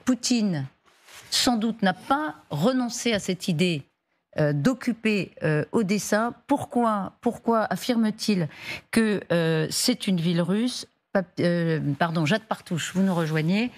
Poutine, sans doute, n'a pas renoncé à cette idée d'occuper Odessa. Pourquoi affirme-t-il que c'est une ville russe ? Pardon, Jade Partouche, vous nous rejoignez.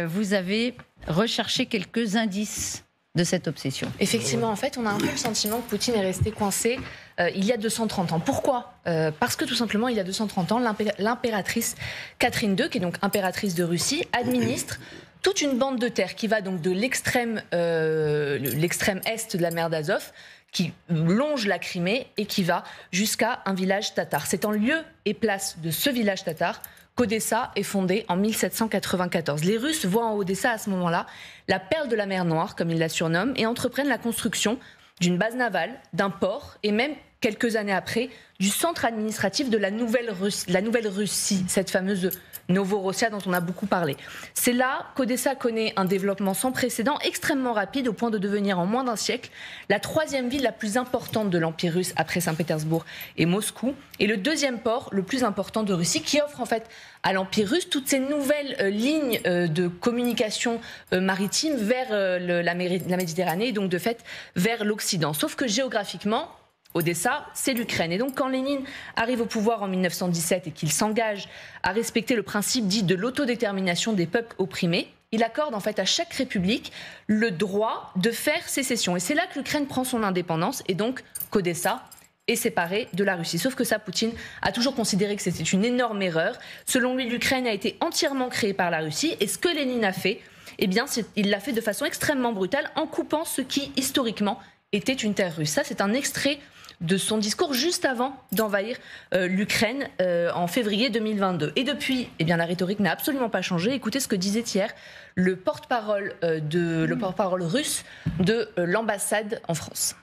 Vous avez recherché quelques indices de cette obsession. Effectivement, en fait, on a un peu le sentiment que Poutine est resté coincé il y a 230 ans. Pourquoi ? Parce que tout simplement, il y a 230 ans, l'impératrice Catherine II, qui est donc impératrice de Russie, administre toute une bande de terre qui va donc de l'extrême est de la mer d'Azov, qui longe la Crimée et qui va jusqu'à un village tatar. C'est en lieu et place de ce village tatar qu'Odessa est fondée en 1794. Les Russes voient en Odessa à ce moment-là la perle de la mer Noire, comme ils la surnomment, et entreprennent la construction d'une base navale, d'un port, et même quelques années après, du centre administratif de la Nouvelle Russie, cette fameuse Novorossia dont on a beaucoup parlé. C'est là qu'Odessa connaît un développement sans précédent, extrêmement rapide, au point de devenir en moins d'un siècle la troisième ville la plus importante de l'Empire russe après Saint-Pétersbourg et Moscou, et le deuxième port le plus important de Russie, qui offre en fait à l'Empire russe toutes ces nouvelles lignes de communication maritime vers la Méditerranée, et donc de fait vers l'Occident. Sauf que géographiquement, Odessa, c'est l'Ukraine. Et donc quand Lénine arrive au pouvoir en 1917 et qu'il s'engage à respecter le principe dit de l'autodétermination des peuples opprimés, il accorde en fait à chaque république le droit de faire sécession. Et c'est là que l'Ukraine prend son indépendance, et donc qu'Odessa est séparée de la Russie. Sauf que ça, Poutine a toujours considéré que c'était une énorme erreur. Selon lui, l'Ukraine a été entièrement créée par la Russie, et ce que Lénine a fait, eh bien, il l'a fait de façon extrêmement brutale en coupant ce qui, historiquement, était une terre russe. Ça, c'est un extrait de son discours juste avant d'envahir l'Ukraine en février 2022. Et depuis, eh bien, la rhétorique n'a absolument pas changé. Écoutez ce que disait hier le porte-parole russe de l'ambassade en France.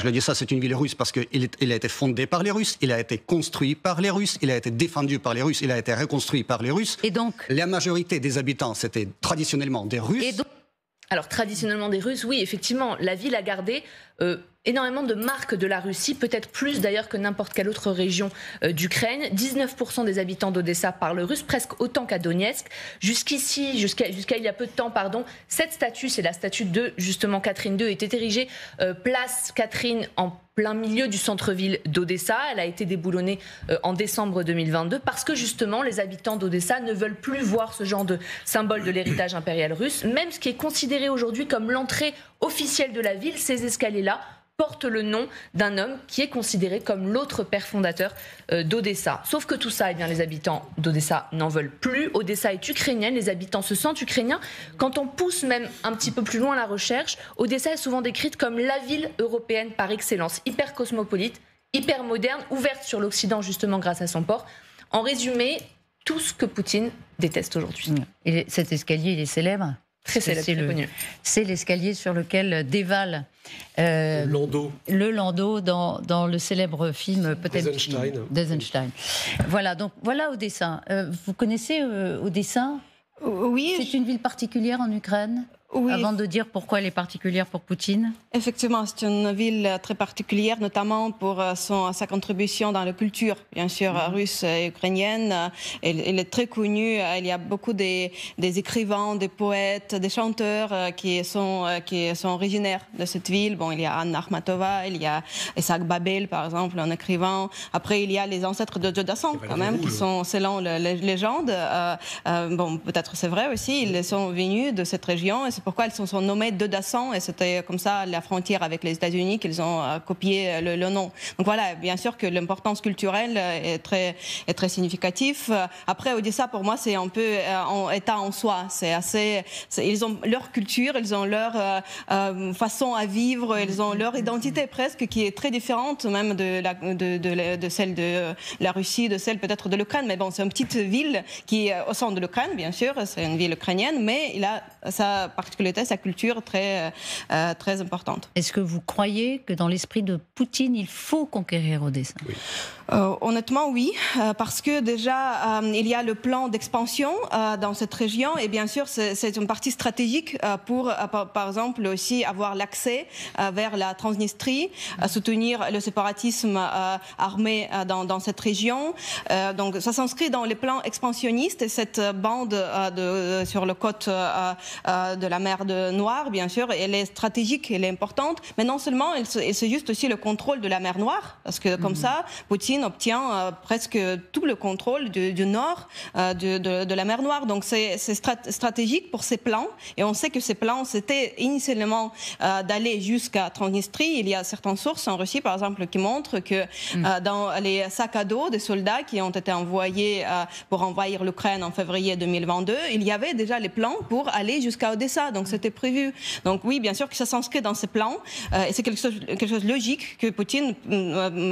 Je le dis, ça, c'est une ville russe parce qu'il a été fondé par les Russes, il a été construit par les Russes, il a été défendu par les Russes, il a été reconstruit par les Russes. Et donc, la majorité des habitants, c'était traditionnellement des Russes. Alors, traditionnellement des Russes, oui, effectivement, la ville a gardé énormément de marques de la Russie, peut-être plus d'ailleurs que n'importe quelle autre région d'Ukraine. 19% des habitants d'Odessa parlent russe, presque autant qu'à Donetsk. Jusqu'à il y a peu de temps, cette statue, c'est la statue de justement Catherine II, était érigée place Catherine en plein milieu du centre-ville d'Odessa. Elle a été déboulonnée en décembre 2022 parce que justement les habitants d'Odessa ne veulent plus voir ce genre de symbole de l'héritage impérial russe. Même ce qui est considéré aujourd'hui comme l'entrée officielle de la ville, ces escaliers-là porte le nom d'un homme qui est considéré comme l'autre père fondateur d'Odessa. Sauf que tout ça, eh bien, les habitants d'Odessa n'en veulent plus. Odessa est ukrainienne, les habitants se sentent ukrainiens. Quand on pousse même un petit peu plus loin la recherche, Odessa est souvent décrite comme la ville européenne par excellence, hyper cosmopolite, hyper moderne, ouverte sur l'Occident justement grâce à son port. En résumé, tout ce que Poutine déteste aujourd'hui. Et cet escalier, il est célèbre ? Très célèbre, très connu. C'est l'escalier sur lequel dévale le landau dans le célèbre film d'Eisenstein. Voilà, donc voilà Odessa. Vous connaissez Odessa ? Oui. C'est une ville particulière en Ukraine ? Oui. Avant de dire pourquoi elle est particulière pour Poutine ? Effectivement, c'est une ville très particulière, notamment pour sa contribution dans la culture, bien sûr, russe et ukrainienne. Elle est très connue. Il y a beaucoup des écrivains, des poètes, des chanteurs qui sont originaires de cette ville. Bon, il y a Anna Akhmatova, il y a Isaac Babel, par exemple, un écrivain. Après, il y a les ancêtres de Jodassin, quand même, qui sont, selon la légende, bon, peut-être c'est vrai aussi, ils sont venus de cette région et c'est pourquoi ils sont nommés Jodassin, et c'était comme ça la frontière avec les États-Unis qu'ils ont copié le nom. Donc voilà, bien sûr que l'importance culturelle est très significative. Après, Odessa, pour moi, c'est un peu en état en soi. Ils ont leur culture, ils ont leur façon à vivre, ils ont leur identité presque qui est très différente même de celle de la Russie, de celle peut-être de l'Ukraine. Mais bon, c'est une petite ville qui est au centre de l'Ukraine, bien sûr, c'est une ville ukrainienne, mais il a sa particularité, sa culture très, très importante. Est-ce que vous croyez que dans l'esprit de Poutine, il faut conquérir Odessa ? Oui. Honnêtement, oui, parce que déjà, il y a le plan d'expansion dans cette région et bien sûr, c'est une partie stratégique pour, par exemple, aussi avoir l'accès vers la Transnistrie, soutenir le séparatisme armé dans cette région. Donc, ça s'inscrit dans les plans expansionnistes et cette bande sur le côte de la mer Noire, bien sûr, elle est stratégique, elle est importante, mais non seulement, c'est juste aussi le contrôle de la mer Noire, parce que comme ça, Poutine obtient presque tout le contrôle du nord de la mer Noire. Donc c'est stratégique pour ses plans. Et on sait que ces plans, c'était initialement d'aller jusqu'à Transnistrie. Il y a certaines sources en Russie, par exemple, qui montrent que dans les sacs à dos des soldats qui ont été envoyés pour envahir l'Ukraine en février 2022, il y avait déjà les plans pour aller jusqu'à Odessa. Donc c'était prévu. Donc oui, bien sûr que ça s'inscrit dans ces plans. Et c'est quelque chose de logique que Poutine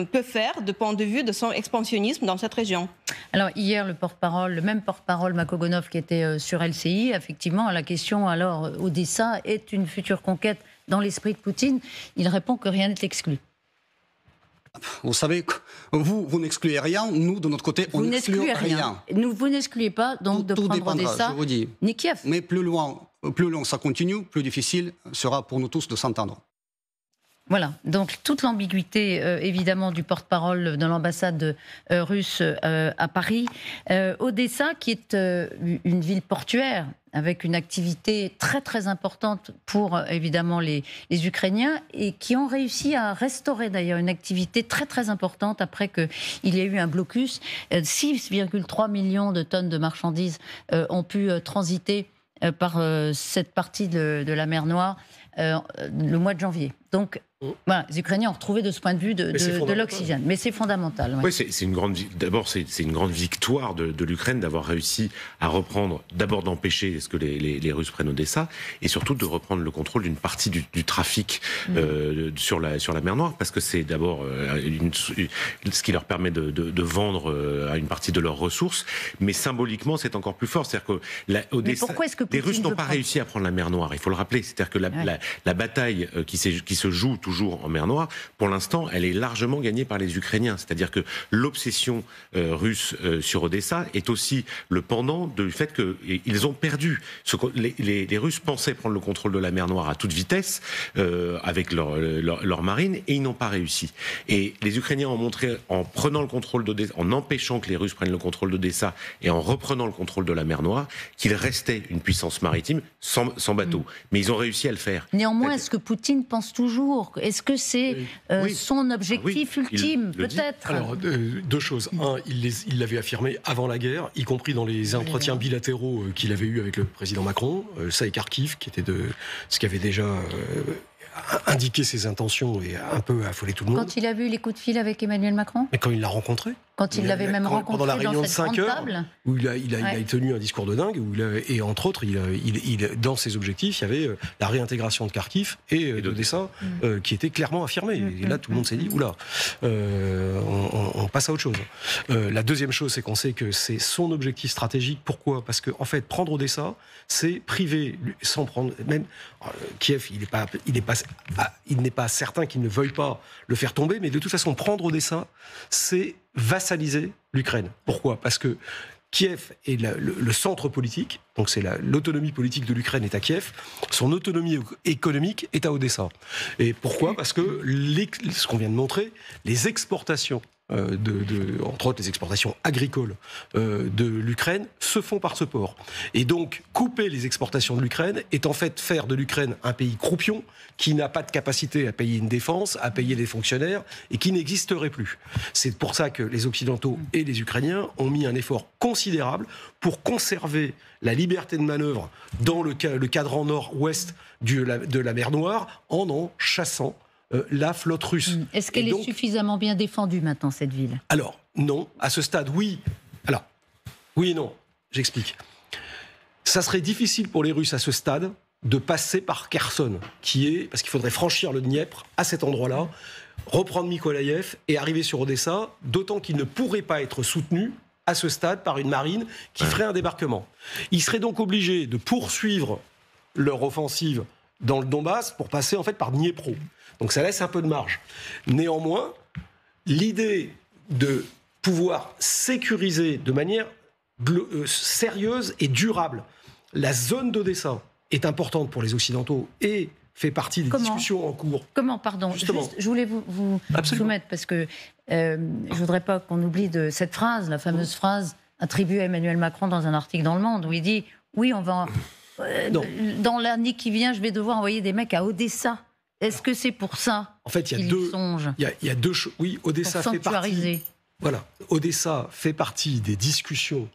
peut faire de point de vue de son expansionnisme dans cette région. Alors hier, le même porte-parole Makogonov qui était sur LCI, effectivement, à la question alors Odessa est une future conquête dans l'esprit de Poutine, il répond que rien n'est exclu. Vous savez, vous n'excluez rien, nous de notre côté on n'exclut rien. Vous n'excluez pas donc de prendre Odessa, je vous dis. Ni Kiev. Mais plus loin ça continue, plus difficile sera pour nous tous de s'entendre. Voilà, donc toute l'ambiguïté évidemment du porte-parole de l'ambassade russe à Paris. Odessa, qui est une ville portuaire avec une activité très très importante pour évidemment les Ukrainiens et qui ont réussi à restaurer d'ailleurs une activité très très importante après qu'il y ait eu un blocus. 6,3 millions de tonnes de marchandises ont pu transiter par cette partie de la mer Noire le mois de janvier. Donc voilà, les Ukrainiens ont retrouvé de ce point de vue de l'oxygène. Mais c'est fondamental. Oui, c'est une grande. D'abord, c'est une grande victoire de l'Ukraine d'avoir réussi à reprendre, d'abord d'empêcher que les Russes prennent Odessa, et surtout de reprendre le contrôle d'une partie du trafic sur la mer Noire, parce que c'est d'abord ce qui leur permet de vendre une partie de leurs ressources, mais symboliquement, c'est encore plus fort. C'est-à-dire que Odessa, les Russes n'ont pas réussi à prendre la mer Noire. Il faut le rappeler. C'est-à-dire que la bataille qui se joue toujours en mer Noire, pour l'instant, elle est largement gagnée par les Ukrainiens. C'est-à-dire que l'obsession russe sur Odessa est aussi le pendant du fait qu'ils ont perdu. Les Russes pensaient prendre le contrôle de la mer Noire à toute vitesse avec leur marine, et ils n'ont pas réussi. Et les Ukrainiens ont montré, en prenant le contrôle d'Odessa, en empêchant que les Russes prennent le contrôle d'Odessa et en reprenant le contrôle de la mer Noire, qu'il restait une puissance maritime sans bateau. Mais ils ont réussi à le faire. Néanmoins, est-ce que Poutine pense toujours? Est-ce que c'est son objectif ultime, peut-être? Alors, deux choses. Un, il l'avait affirmé avant la guerre, y compris dans les entretiens bilatéraux qu'il avait eus avec le président Macron, ça et Kharkiv, qui était ce qui avait déjà indiqué ses intentions et un peu affolé tout le monde. Quand il a vu les coups de fil avec Emmanuel Macron? Mais quand il l'a rencontré. Quand il l'avait même rencontré pendant la réunion dans cette de 5 heures, table. où il a tenu un discours de dingue, et entre autres, dans ses objectifs, il y avait la réintégration de Kharkiv et d'Odessa, qui était clairement affirmée. Et là, tout le monde s'est dit, oula, on passe à autre chose. La deuxième chose, c'est qu'on sait que c'est son objectif stratégique. Pourquoi? Parce que, en fait, prendre Odessa, c'est priver, sans prendre, même Kiev, il n'est pas certain qu'il ne veuille pas le faire tomber, mais de toute façon, prendre Odessa, c'est vassaliser l'Ukraine. Pourquoi? Parce que Kiev est le centre politique, donc c'est l'autonomie politique de l'Ukraine est à Kiev, son autonomie économique est à Odessa. Et pourquoi? Parce que, ce qu'on vient de montrer, les exportations, entre autres les exportations agricoles de l'Ukraine, se font par ce port. Et donc, couper les exportations de l'Ukraine est en fait faire de l'Ukraine un pays croupion qui n'a pas de capacité à payer une défense, à payer des fonctionnaires, et qui n'existerait plus. C'est pour ça que les Occidentaux et les Ukrainiens ont mis un effort considérable pour conserver la liberté de manœuvre dans le cadran nord-ouest de la mer Noire en chassant la flotte russe. Est-ce qu'elle est suffisamment bien défendue maintenant, cette ville? Alors, non. À ce stade, oui. Alors, oui et non. J'explique. Ça serait difficile pour les Russes à ce stade de passer par Kherson, parce qu'il faudrait franchir le Dniepr à cet endroit-là, reprendre Mykolaïev et arriver sur Odessa, d'autant qu'il ne pourrait pas être soutenu à ce stade par une marine qui ferait un débarquement. Il serait donc obligé de poursuivre leur offensive dans le Donbass pour passer en fait par Dniepro. Donc ça laisse un peu de marge. Néanmoins, l'idée de pouvoir sécuriser de manière sérieuse et durable la zone d'Odessa est importante pour les Occidentaux et fait partie des discussions en cours. Comment, pardon, juste, je voulais vous soumettre, parce que je ne voudrais pas qu'on oublie de cette phrase, la fameuse phrase attribuée à Emmanuel Macron dans un article dans Le Monde, où il dit « Oui, on va dans l'année qui vient, je vais devoir envoyer des mecs à Odessa ». Est-ce que c'est pour ça qu'il songe ? Il y a deux choses. Oui, Odessa fait partie. Voilà, Odessa fait partie des discussions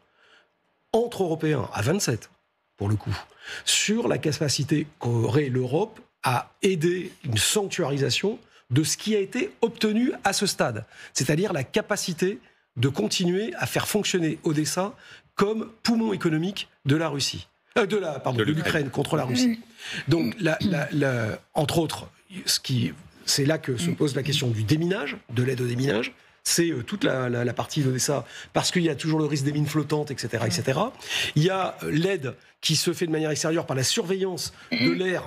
entre Européens, à 27 pour le coup, sur la capacité qu'aurait l'Europe à aider une sanctuarisation de ce qui a été obtenu à ce stade. C'est-à-dire la capacité de continuer à faire fonctionner Odessa comme poumon économique de la Russie. De l'Ukraine contre la Russie. Donc, entre autres, c'est là que se pose la question du déminage, de l'aide au déminage. C'est toute la partie d'Odessa, parce qu'il y a toujours le risque des mines flottantes, etc., etc. Il y a l'aide qui se fait de manière extérieure par la surveillance de l'air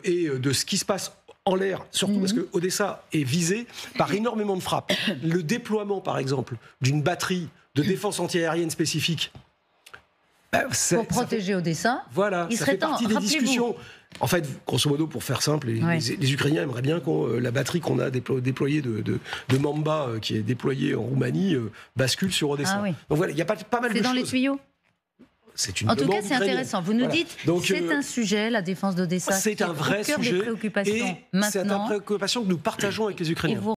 et de ce qui se passe en l'air, surtout parce que Odessa est visée par énormément de frappes. Le déploiement, par exemple, d'une batterie de défense antiaérienne spécifique. Pour protéger Odessa, voilà, ça fait partie des discussions. En fait, grosso modo, pour faire simple, les Ukrainiens aimeraient bien que la batterie qu'on a déployée de Mamba, qui est déployée en Roumanie, bascule sur Odessa. Ah oui. Donc voilà, il y a pas mal de choses. C'est dans les tuyaux ? En tout cas, c'est intéressant. Vous nous dites, c'est un sujet, la défense d'Odessa. C'est un vrai sujet. Et c'est une préoccupation que nous partageons avec les Ukrainiens.